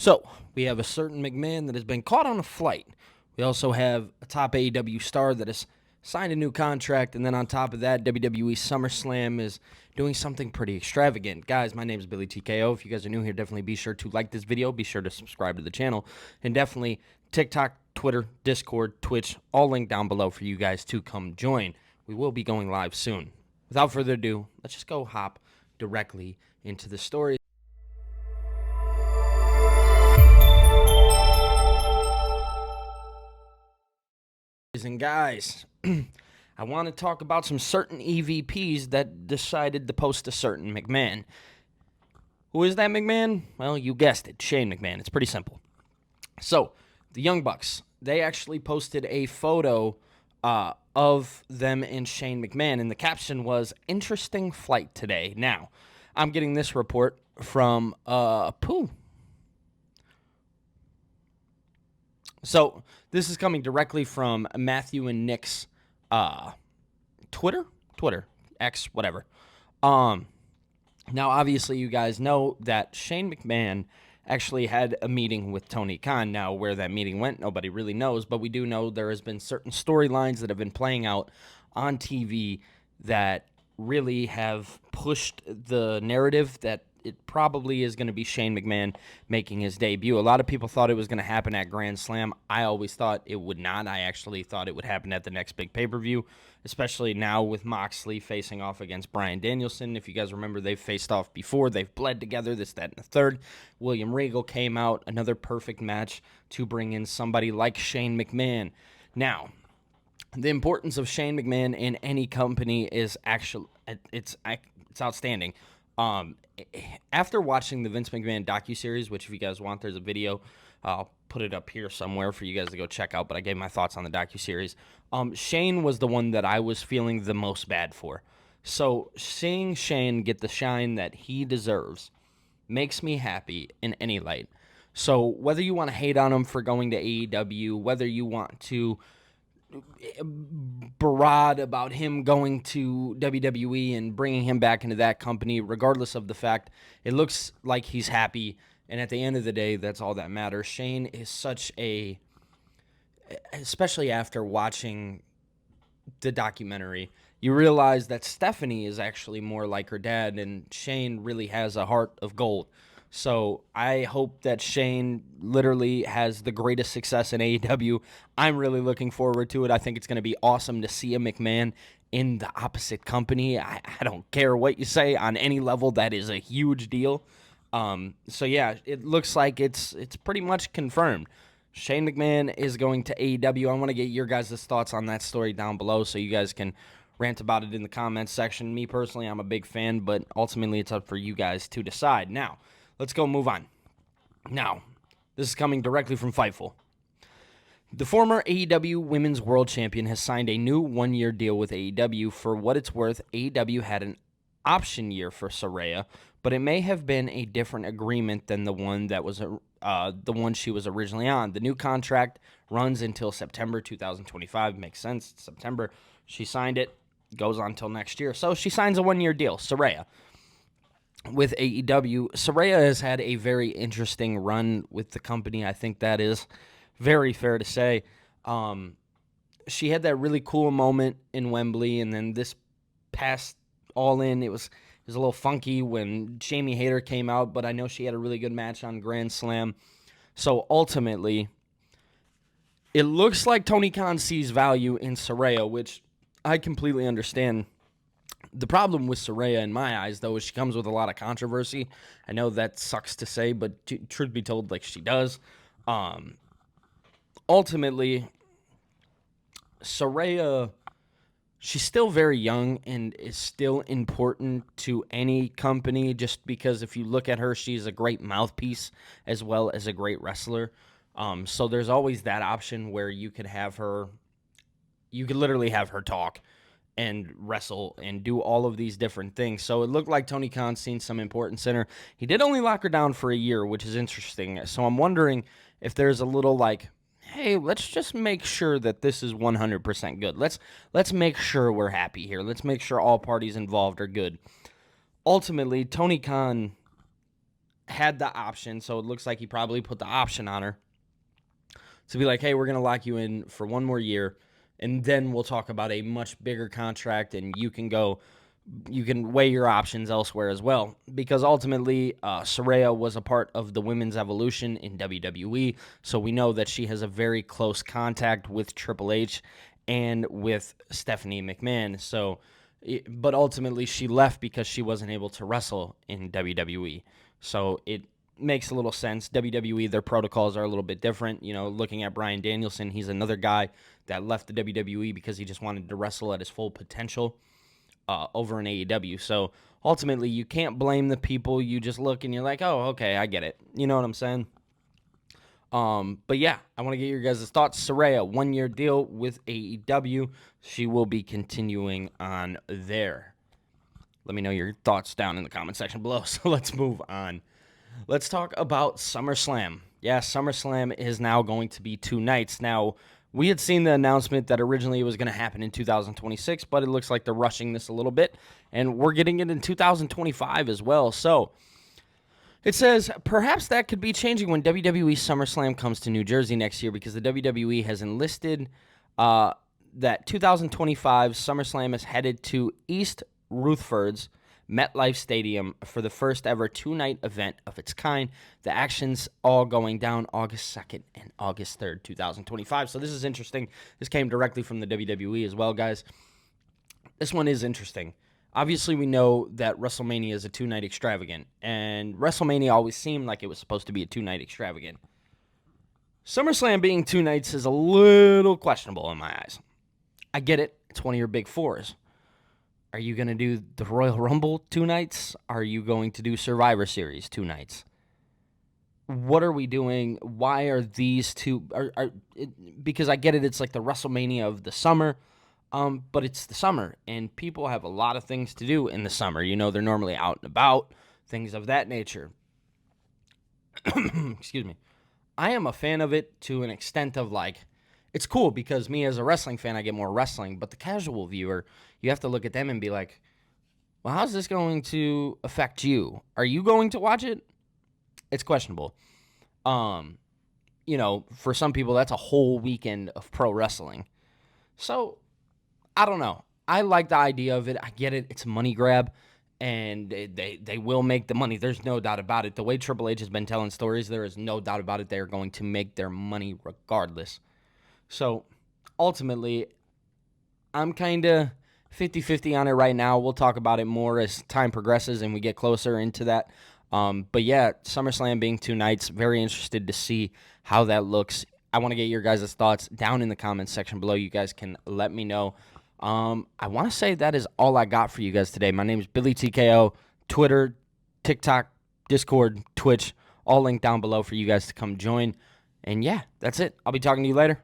So, we have a certain McMahon that has been caught on a flight. We also have a top AEW star that has signed a new contract, and then on top of that, WWE SummerSlam is doing something pretty extravagant. Guys, my name is Billy TKO. If you guys are new here, definitely be sure to like this video, be sure to subscribe to the channel, and definitely TikTok, Twitter, Discord, Twitch, all linked down below for you guys to come join. We will be going live soon. Without further ado, let's just go hop directly into the story. And guys, I want to talk about some certain EVPs that decided to post a certain McMahon. Who is that McMahon? Well, you guessed it, Shane McMahon. It's pretty simple. So, the Young Bucks, they actually posted a photo of them and Shane McMahon, and the caption was, "Interesting flight today." Now, I'm getting this report from Pooh. So this is coming directly from Matthew and Nick's Twitter, X, whatever. Now, obviously, you guys know that Shane McMahon actually had a meeting with Tony Khan. Now, where that meeting went, nobody really knows, but we do know there has been certain storylines that have been playing out on TV that really have pushed the narrative that it probably is going to be Shane McMahon making his debut. A lot of people thought it was going to happen at Grand Slam. I always thought it would not. I actually thought it would happen at the next big pay-per-view, especially now with Moxley facing off against Bryan Danielson. If you guys remember, they've faced off before. They've bled together, this, that, and the third. William Regal came out, another perfect match to bring in somebody like Shane McMahon. Now, the importance of Shane McMahon in any company is actually, it's outstanding. After watching the Vince McMahon docuseries, which if you guys want, there's a video. I'll put it up here somewhere for you guys to go check out, but I gave my thoughts on the docuseries. Shane was the one that I was feeling the most bad for. So seeing Shane get the shine that he deserves makes me happy in any light. So whether you want to hate on him for going to AEW, whether you want to barrage about him going to WWE and bringing him back into that company, regardless of the fact, it looks like he's happy, and at the end of the day, that's all that matters. Shane is such a, especially after watching the documentary, you realize that Stephanie is actually more like her dad, and Shane really has a heart of gold. So I hope that Shane literally has the greatest success in AEW. I'm really looking forward to it. I think it's going to be awesome to see a McMahon in the opposite company. I don't care what you say on any level. That is a huge deal. So yeah, it looks like it's pretty much confirmed. Shane McMahon is going to AEW. I want to get your guys' thoughts on that story down below so you guys can rant about it in the comments section. Me personally, I'm a big fan, but ultimately it's up for you guys to decide. Now, let's go move on. Now, this is coming directly from Fightful. The former AEW Women's World Champion has signed a new one-year deal with AEW. For what it's worth, AEW had an option year for Saraya, but it may have been a different agreement than the one that was the one she was originally on. The new contract runs until September 2025. Makes sense. It's September. She signed it. Goes on until next year. So she signs a one-year deal. Saraya with AEW. Saraya has had a very interesting run with the company. I think that is very fair to say. She had that really cool moment in Wembley, and then this past All In, it was a little funky when Jamie Hayter came out, but I know she had a really good match on Grand Slam. So ultimately, it looks like Tony Khan sees value in Saraya, which I completely understand. The problem with Saraya, in my eyes, though, is she comes with a lot of controversy. I know that sucks to say, but truth be told, like, she does. Ultimately, Saraya, she's still very young and is still important to any company just because if you look at her, she's a great mouthpiece as well as a great wrestler. So there's always that option where you could have her, you could literally have her talk and wrestle and do all of these different things. So it looked like Tony Khan seen some importance in her. He did only lock her down for a year, which is interesting. So I'm wondering if there's a little like, hey, let's just make sure that this is 100% good. Let's make sure we're happy here. Let's make sure all parties involved are good. Ultimately, Tony Khan had the option, so it looks like he probably put the option on her to be like, hey, we're going to lock you in for one more year, and then we'll talk about a much bigger contract, and you can weigh your options elsewhere as well. Because ultimately, Saraya was a part of the women's evolution in WWE, so we know that she has a very close contact with Triple H and with Stephanie McMahon. But ultimately, she left because she wasn't able to wrestle in WWE. So it makes a little sense. WWE, their protocols are a little bit different. Looking at Bryan Danielson, he's another guy that left the WWE because he just wanted to wrestle at his full potential over in AEW. So ultimately, you can't blame the people. You just look and you're like, oh, okay, I get it. You know what I'm saying? But yeah, I want to get your guys' thoughts. Saraya, 1-year deal with AEW. She will be continuing on there. Let me know your thoughts down in the comment section below. So let's move on. Let's talk about SummerSlam. Yeah, SummerSlam is now going to be 2 nights. Now, we had seen the announcement that originally it was going to happen in 2026, but it looks like they're rushing this a little bit, and we're getting it in 2025 as well. So it says perhaps that could be changing when WWE SummerSlam comes to New Jersey next year, because the WWE has enlisted that 2025 SummerSlam is headed to East Rutherford's MetLife Stadium for the first ever 2-night event of its kind. The action's all going down August 2nd and August 3rd, 2025. So this is interesting. This came directly from the WWE as well, guys. This one is interesting. Obviously, we know that WrestleMania is a 2-night extravagant, and WrestleMania always seemed like it was supposed to be a 2-night extravagant. SummerSlam being 2 nights is a little questionable in my eyes. I get it. It's one of your big fours. Are you going to do the Royal Rumble 2 nights? Are you going to do Survivor Series 2 nights? What are we doing? Why are these two? Because I get it, it's like the WrestleMania of the summer, but it's the summer, and people have a lot of things to do in the summer. They're normally out and about, things of that nature. Excuse me. I am a fan of it to an extent of it's cool because me as a wrestling fan, I get more wrestling, but the casual viewer, you have to look at them and be like, well, how's this going to affect you? Are you going to watch it? It's questionable. For some people, that's a whole weekend of pro wrestling. So, I don't know. I like the idea of it. I get it. It's a money grab, and they will make the money. There's no doubt about it. The way Triple H has been telling stories, there is no doubt about it. They are going to make their money regardless. So, ultimately, I'm kind of 50-50 on it right now. We'll talk about it more as time progresses and we get closer into that. But yeah, SummerSlam being 2 nights, very interested to see how that looks. I want to get your guys' thoughts down in the comments section below. You guys can let me know. I want to say that is all I got for you guys today. My name is Billy TKO, Twitter, TikTok, Discord, Twitch, all linked down below for you guys to come join. And yeah, that's it. I'll be talking to you later.